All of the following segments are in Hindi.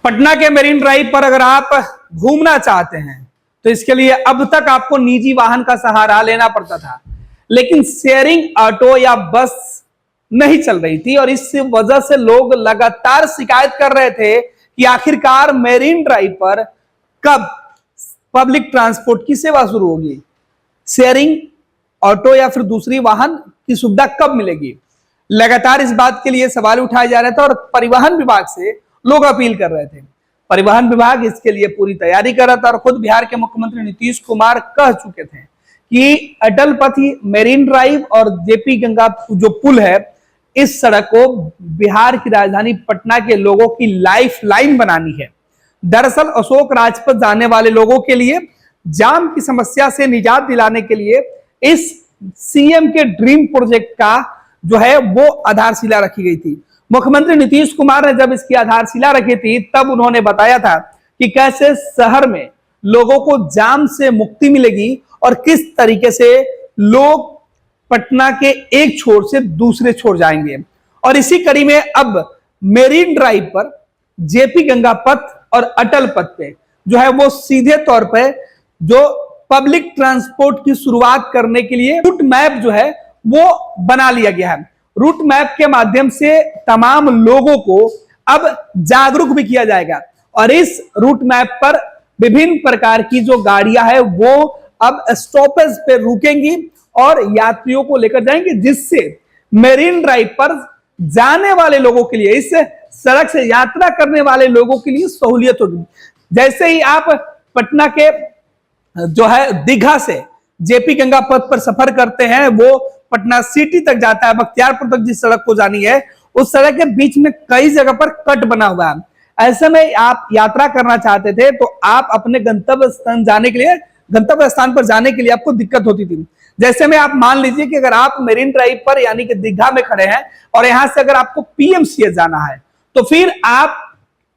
पटना के मेरीन ड्राइव पर अगर आप घूमना चाहते हैं तो इसके लिए अब तक आपको निजी वाहन का सहारा लेना पड़ता था, लेकिन शेयरिंग ऑटो या बस नहीं चल रही थी और इस वजह से लोग लगातार शिकायत कर रहे थे कि आखिरकार मेरीन ड्राइव पर कब पब्लिक ट्रांसपोर्ट की सेवा शुरू होगी, शेयरिंग ऑटो या फिर दूसरी वाहन की सुविधा कब मिलेगी। लगातार इस बात के लिए सवाल उठाए जा रहे थे और परिवहन विभाग से लोग अपील कर रहे थे। परिवहन विभाग इसके लिए पूरी तैयारी कर रहा था और खुद बिहार के मुख्यमंत्री नीतीश कुमार कह चुके थे कि अटल पथ मेरीन ड्राइव और जेपी गंगा जो पुल है, इस सड़क को बिहार की राजधानी पटना के लोगों की लाइफ लाइन बनानी है। दरअसल अशोक राजपथ जाने वाले लोगों के लिए जाम की समस्या से निजात दिलाने के लिए इस सीएम के ड्रीम प्रोजेक्ट का जो है वो आधारशिला रखी गई थी। मुख्यमंत्री नीतीश कुमार ने जब इसकी आधारशिला रखी थी तब उन्होंने बताया था कि कैसे शहर में लोगों को जाम से मुक्ति मिलेगी और किस तरीके से लोग पटना के एक छोर से दूसरे छोर जाएंगे। और इसी कड़ी में अब मेरीन ड्राइव पर जेपी गंगा पथ और अटल पथ पे जो है वो सीधे तौर पे जो पब्लिक ट्रांसपोर्ट की शुरुआत करने के लिए रूट मैप जो है वो बना लिया गया है। रूट मैप के माध्यम से तमाम लोगों को अब जागरूक भी किया जाएगा और इस रूट मैप पर विभिन्न प्रकार की जो गाड़ियां है वो अब स्टॉपेज पे रुकेंगी और यात्रियों को लेकर जाएंगे, जिससे मेरीन ड्राइव पर जाने वाले लोगों के लिए, इस सड़क से यात्रा करने वाले लोगों के लिए सहूलियत होगी। जैसे ही आप पटना के जो है दीघा से जेपी गंगा पथ पर सफर करते हैं, वो पटना सिटी तक जाता है, बख्तियारपुर तक जिस सड़क को जानी है उस सड़क के बीच में कई जगह पर कट बना हुआ है। ऐसे में आप यात्रा करना चाहते थे तो आप अपने गंतव्य स्थान पर जाने के लिए आपको दिक्कत होती थी। जैसे में आप मान लीजिए कि अगर आप मेरीन ड्राइव पर यानी कि दीघा में खड़े हैं और यहां से अगर आपको पीएमसीएच जाना है तो फिर आप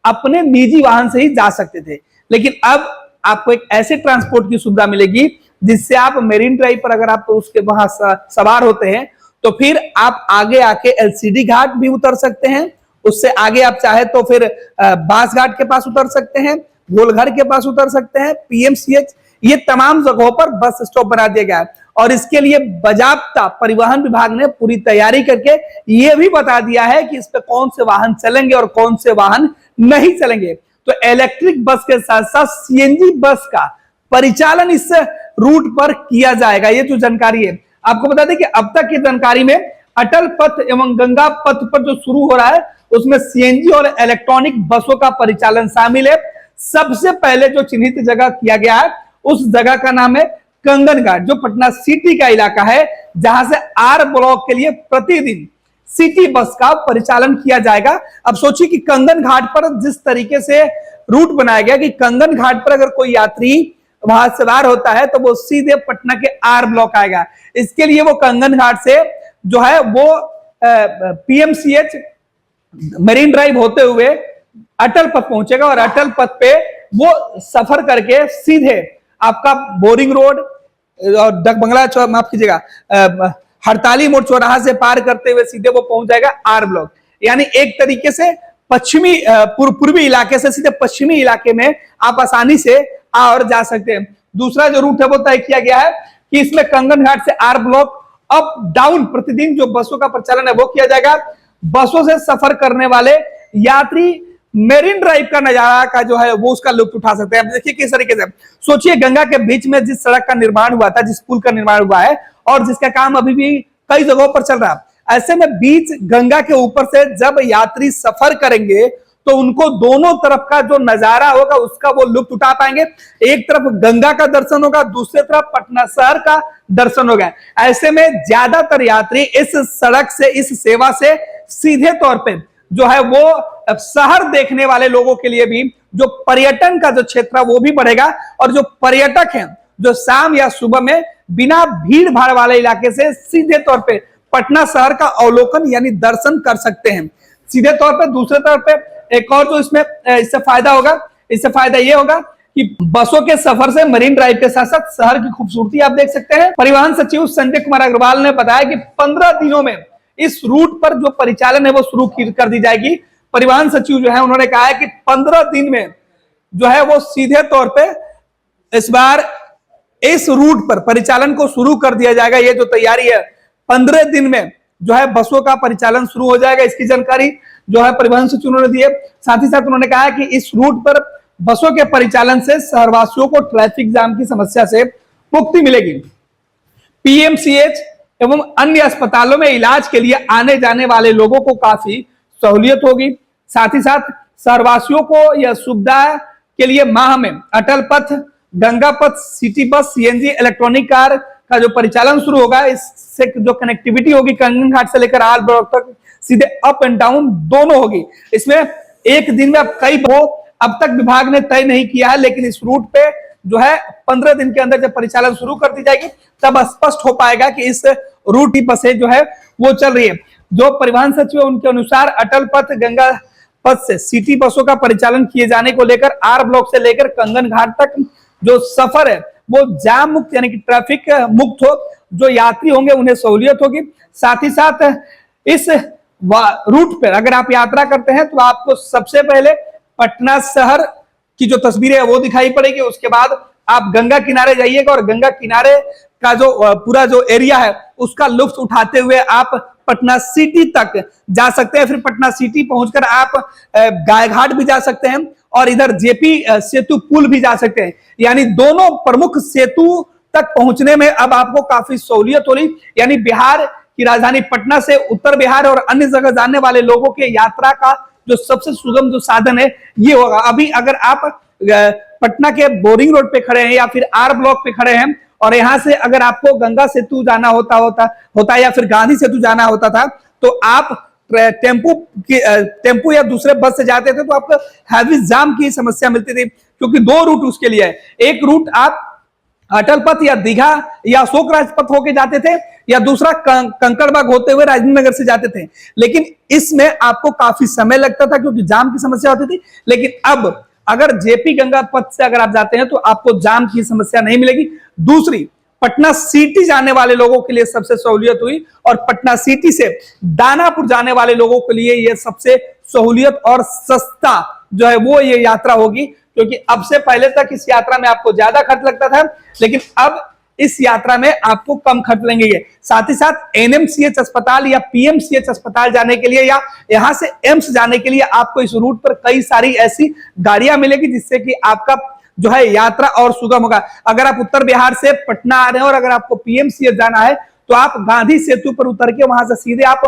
अपने निजी वाहन से ही जा सकते थे, लेकिन अब आपको एक ऐसे ट्रांसपोर्ट की सुविधा मिलेगी जिससे आप मेरीन ड्राइव पर अगर आप उसके वहां सवार होते हैं तो फिर आप आगे आके एलसीडी घाट भी उतर सकते हैं, उससे आगे आप चाहे तो फिर बास घाट के पास उतर सकते हैं, गोलघर के पास उतर सकते हैं, पीएमसीएच, ये तमाम जगहों पर बस स्टॉप बना दिया गया है। और इसके लिए बाजाबता परिवहन विभाग ने पूरी तैयारी करके ये भी बता दिया है कि इस पे कौन से वाहन चलेंगे और कौन से वाहन नहीं चलेंगे। तो इलेक्ट्रिक बस के साथ साथ सीएनजी बस का परिचालन इस रूट पर किया जाएगा। ये जो जानकारी है आपको बता दें कि अब तक की जानकारी में अटल पथ एवं गंगा पथ पर जो शुरू हो रहा है उसमें सीएनजी और इलेक्ट्रॉनिक बसों का परिचालन शामिल है। सबसे पहले जो चिन्हित जगह किया गया है उस जगह का नाम है कंगन घाट, जो पटना सिटी का इलाका है, जहां से आर ब्लॉक के लिए प्रतिदिन सिटी बस का परिचालन किया जाएगा। अब सोचिए कि कंगन घाट पर जिस तरीके से रूट बनाया गया कि कंगन घाट पर अगर कोई यात्री वहां सवार होता है तो वो सीधे पटना के आर ब्लॉक आएगा। इसके लिए वो कंगन घाट से जो है वो पीएमसीएच मरीन ड्राइव होते हुए अटल पथ पहुंचेगा और अटल पथ पे वो सफर करके सीधे आपका बोरिंग रोड और डक बंगला माफ कीजिएगा हड़ताली मोड़ चौराहा से पार करते हुए सीधे वो पहुंच जाएगा आर ब्लॉक। यानी एक तरीके से पश्चिमी पूर्वी इलाके से सीधे पश्चिमी इलाके में आप आसानी से आ और जा सकते हैं। दूसरा जो रूट है वो तय किया गया है कि इसमें कंगन घाट से आर ब्लॉक अप डाउन प्रतिदिन जो बसों का प्रचालन है वो किया जाएगा। बसों से सफर करने वाले यात्री मेरीन ड्राइव का नजारा का जो है वो उसका लुत्फ उठा सकते हैं। देखिए किस तरीके से, सोचिए गंगा के बीच में जिस सड़क का निर्माण हुआ था, जिस पुल का निर्माण हुआ है और जिसका काम अभी भी कई जगहों पर चल रहा है, ऐसे में बीच गंगा के ऊपर से जब यात्री सफर करेंगे तो उनको दोनों तरफ का जो नजारा होगा उसका वो लुत्फ उठा पाएंगे। एक तरफ गंगा का दर्शन होगा, दूसरी तरफ पटना शहर का दर्शन होगा। ऐसे में ज्यादातर यात्री इस सड़क से, इस सेवा से सीधे तौर पे जो है वो शहर देखने वाले लोगों के लिए भी जो पर्यटन का जो क्षेत्र है वो भी बढ़ेगा और जो पर्यटक हैं जो शाम या सुबह में बिना भीड़ भाड़ वाले इलाके से सीधे तौर पे पटना शहर का अवलोकन यानी दर्शन कर सकते हैं सीधे तौर पे। दूसरे तौर पे एक और जो इसमें इससे फायदा होगा, इससे फायदा ये होगा कि बसों के सफर से मरीन ड्राइव के साथ साथ शहर की खूबसूरती आप देख सकते हैं। परिवहन सचिव संजय कुमार अग्रवाल ने बताया कि 15 दिनों में इस रूट पर जो परिचालन है वो शुरू कर दी जाएगी। परिवहन सचिव जो है उन्होंने कहा है कि 15 दिन में जो है वो सीधे तौर पे इस बार इस रूट पर परिचालन को शुरू कर दिया जाएगा। ये जो तैयारी है 15 दिन में जो है बसों का परिचालन शुरू हो जाएगा। इसकी जानकारी जो है परिवहन सचिव उन्होंने दी है। साथ ही साथ उन्होंने कहा कि इस रूट पर बसों के परिचालन से शहरवासियों को ट्रैफिक जाम की समस्या से मुक्ति मिलेगी। पीएमसीएच एवं अन्य अस्पतालों में इलाज के लिए आने जाने वाले लोगों को काफी सहूलियत होगी। साथ ही साथ शहरवासियों को यह सुविधा के लिए माह में अटल पथ, गंगा पथ, city bus, CNG, electronic car का जो परिचालन शुरू होगा, इससे जो कनेक्टिविटी होगी कंगन घाट से लेकर आर ब्लॉक तक सीधे अप एंड डाउन दोनों होगी। इसमें एक दिन में अब तक विभाग ने तय नहीं किया है, लेकिन इस रूट पे जो है 15 दिन के अंदर जब परिचालन शुरू कर दी जाएगी तब स्पष्ट हो पाएगा कि इस रूट की बसें जो है वो चल रही है। जो परिवहन सचिव है उनके अनुसार अटल पथ, गंगा पथ से सिटी बसों का परिचालन किए जाने को लेकर आर ब्लॉक से लेकर कंगन घाट तक जो सफर है वो जाम मुक्त यानी कि ट्रैफिक मुक्त हो, जो यात्री होंगे उन्हें सहूलियत होगी। साथ ही साथ इस रूट पर अगर आप यात्रा करते हैं तो आपको सबसे पहले पटना शहर की जो तस्वीरें है वो दिखाई पड़ेगी। उसके बाद आप गंगा किनारे जाइएगा और गंगा किनारे का जो पूरा जो एरिया है उसका लुत्फ उठाते हुए आप पटना सिटी तक जा सकते हैं। फिर पटना सिटी पहुंचकर आप गायघाट भी जा सकते हैं और इधर जेपी सेतु पुल भी जा सकते हैं। यानी दोनों प्रमुख सेतु तक पहुंचने में अब आपको काफी सहूलियत होगी। यानी बिहार की राजधानी पटना से उत्तर बिहार और अन्य जगह जाने वाले लोगों के यात्रा का जो सबसे सुगम जो साधन है ये होगा। अभी अगर आप पटना के बोरिंग रोड पे खड़े हैं या फिर आर ब्लॉक पे खड़े हैं और यहां से अगर आपको गंगा सेतु जाना होता या फिर गांधी सेतु जाना होता था तो आप टेम्पू या दूसरे बस से जाते थे तो आपको हैवी जाम की समस्या मिलती थी, क्योंकि दो रूट उसके लिए है। एक रूट आप अटल पथ या दीघा या अशोक राजपथ होके जाते थे या दूसरा कंकड़बाग होते हुए राजेंद्र नगर से जाते थे, लेकिन इसमें आपको काफी समय लगता था क्योंकि जाम की समस्या होती थी। लेकिन अब अगर जेपी गंगा पथ से अगर आप जाते हैं तो आपको जाम की समस्या नहीं मिलेगी। दूसरी, पटना सिटी जाने वाले लोगों के लिए सबसे सहूलियत हुई और पटना सिटी से दानापुर जाने वाले लोगों के लिए यह सबसे सहूलियत और सस्ता जो है वो ये यात्रा होगी, क्योंकि अब से पहले तक इस यात्रा में आपको ज्यादा खर्च लगता था, लेकिन अब इस यात्रा में आपको कम खर्च लगेंगे। साथ ही साथ एनएमसीएच अस्पताल या पीएमसीएच अस्पताल जाने के लिए या यहां से एम्स जाने के लिए आपको इस रूट पर कई सारी ऐसी गाड़ियां मिलेगी जिससे कि आपका जो है यात्रा और सुगम होगा। अगर आप उत्तर बिहार से पटना आ रहे हैं और अगर आपको पीएमसीएच जाना है तो आप गांधी सेतु पर उतर के वहां से सीधे आप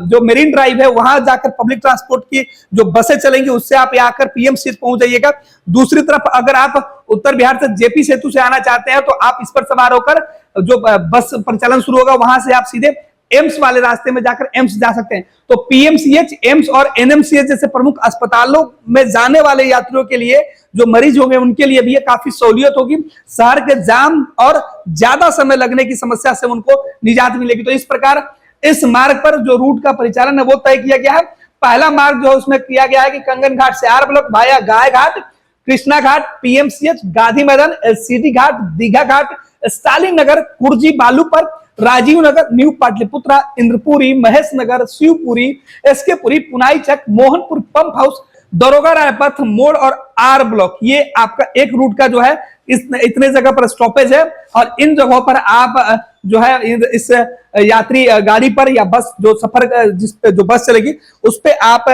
जो मेरीन ड्राइव है वहां जाकर पब्लिक ट्रांसपोर्ट की जो बसें चलेंगी उससे आप आकर पीएमसीएच पहुंच जाइएगा। दूसरी तरफ अगर आप उत्तर बिहार से जेपी सेतु से आना चाहते हैं तो आप इस पर सवार होकर जो बस परिचालन शुरू होगा वहां से आप सीधे एम्स वाले रास्ते में जाकर एम्स जा सकते हैं। तो पीएमसीएच, एम्स और एनएमसीएच जैसे प्रमुख अस्पतालों में जाने वाले यात्रियों के लिए जो मरीज होंगे उनके लिए भी ये काफी सहूलियत होगी। शहर के जाम और ज्यादा समय लगने की समस्या से उनको निजात मिलेगी। तो इस प्रकार इस मार्ग पर जो रूट का परिचालन है वो तय किया गया है। पहला मार्ग जो है उसमें किया गया है कि कंगन घाट से आर ब्लॉक भाया गाय घाट, कृष्णा घाट, पीएमसीएच, गांधी मैदान, एलसीडी घाट, दीघा घाट, स्टालिन नगर, कुर्जी, बालूपर, राजीव नगर, न्यू पाटलिपुत्रा, इंद्रपुरी, महेश नगर, शिवपुरी, एसकेपुरी, पुनाईचक, मोहनपुर पंप हाउस, दरोगा रायपथ मोड़ और आर ब्लॉक, ये आपका एक रूट का जो है इतने जगह पर स्टॉपेज है। और इन जगहों पर आप जो है इस यात्री गाड़ी पर या बस जो सफर जिस पे जो बस चलेगी उस पे आप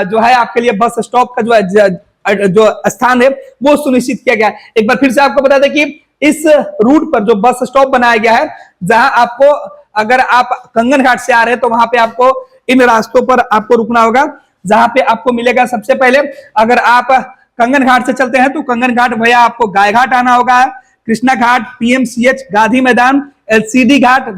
जो है आपके लिए बस स्टॉप का जो स्थान है वो सुनिश्चित किया गया है। एक बार फिर से आपको बता दें कि इस रूट पर जो बस स्टॉप बनाया गया है, जहां आपको अगर आप कंगन घाट से आ रहे हैं तो वहां पे आपको इन रास्तों पर आपको रुकना होगा, जहां पे आपको मिलेगा सबसे पहले अगर आप कंगन घाट से चलते हैं तो कंगन घाट भैया आपको गाय घाट आना होगा, कृष्णा घाट, पीएमसीएच, गांधी मैदान, एलसीडी घाट,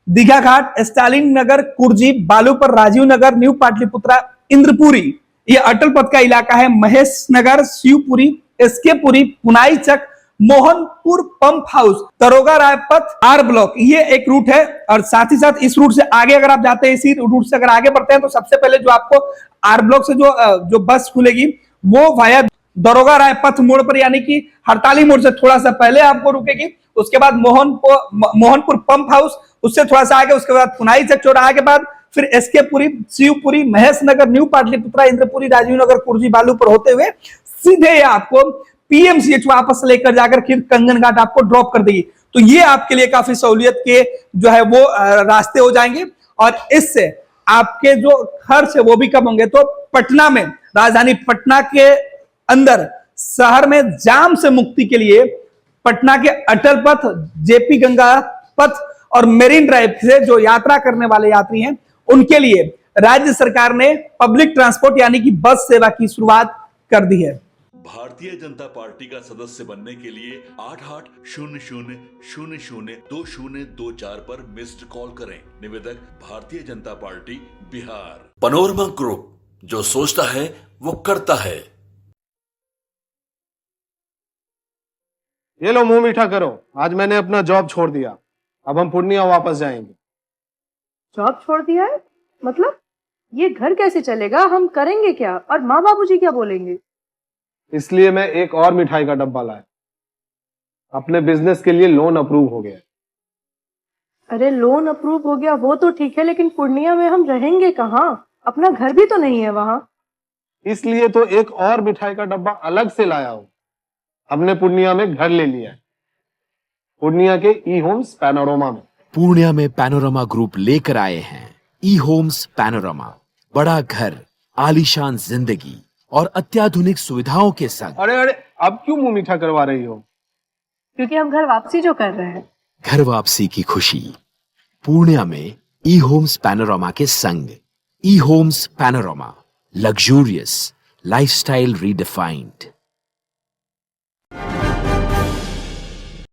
दीघा घाट, स्टालिन नगर, कुर्जी, बालूपर, राजीव नगर, न्यू पाटलिपुत्रा, इंद्रपुरी, ये अटल पथ का इलाका है, महेश नगर, शिवपुरी, एसकेपुरी, पुनाईचक, मोहनपुर पंप हाउस, दरोगा रायपथ, आर ब्लॉक, ये एक रूट है। और साथ ही साथ इस रूट से आगे अगर आप जाते हैं, इसी रूट से अगर आगे बढ़ते हैं तो सबसे पहले जो आपको आर ब्लॉक से जो बस खुलेगी वो वाया दरोगा रायपथ मोड़ पर यानी कि हड़ताली मोड़ से थोड़ा सा पहले आपको रुकेगी। उसके बाद मोहनपुर पंप हाउस, उससे थोड़ा सा आगे, उसके बाद पुनाईचक चौराहा के बाद फिर एसके पुरी, शिवपुरी, महेश नगर, न्यू पाटलिपुत्रा, इंद्रपुरी, राजीव नगर, कुर्जी, बालूपुर होते हुए सीधे आपको पीएमसीएच वापस लेकर जाकर फिर कंगन घाट आपको ड्रॉप कर देगी। तो ये आपके लिए काफी सहूलियत के जो है वो रास्ते हो जाएंगे और इससे आपके जो खर्च है वो भी कम होंगे। तो पटना में, राजधानी पटना के अंदर शहर में जाम से मुक्ति के लिए पटना के अटल पथ, जेपी गंगा पथ और मेरीन ड्राइव से जो यात्रा करने वाले यात्री हैं उनके लिए राज्य सरकार ने पब्लिक ट्रांसपोर्ट यानी कि बस सेवा की शुरुआत कर दी है। भारतीय जनता पार्टी का सदस्य बनने के लिए 8800002024 पर मिस्ड कॉल करें। निवेदक Bharatiya Janata party Bihar. Panorama group, जो सोचता है वो करता है। ये लो मुंह मीठा करो, आज मैंने अपना जॉब छोड़ दिया, अब हम पूर्णिया वापस जाएंगे। जॉब छोड़ दिया है? मतलब ये घर कैसे चलेगा? हम करेंगे क्या? और माँ बाबूजी क्या बोलेंगे? इसलिए मैं एक और मिठाई का डब्बा लाया। अपने बिजनेस के लिए लोन अप्रूव हो गया। अरे लोन अप्रूव हो गया वो तो ठीक है, लेकिन पूर्णिया में हम रहेंगे कहाँ? अपना घर भी तो नहीं है वहाँ। इसलिए तो एक और मिठाई का डब्बा अलग से लाया हूँ। हमने पूर्णिया में घर ले लिया है, पूर्णिया के ई होम्स पैनोरमा में। पूर्णिया में पैनोरमा ग्रुप लेकर आए हैं ई होम्स पैनोरमा। बड़ा घर, आलीशान जिंदगी और अत्याधुनिक सुविधाओं के संग। अरे अरे, अब क्यों मुंह मीठा करवा रही हो? क्योंकि हम घर वापसी जो कर रहे हैं। घर वापसी की खुशी पूर्णिया में ई होम्स पैनोरमा के संग। E Homes Panorama, luxurious lifestyle redefined.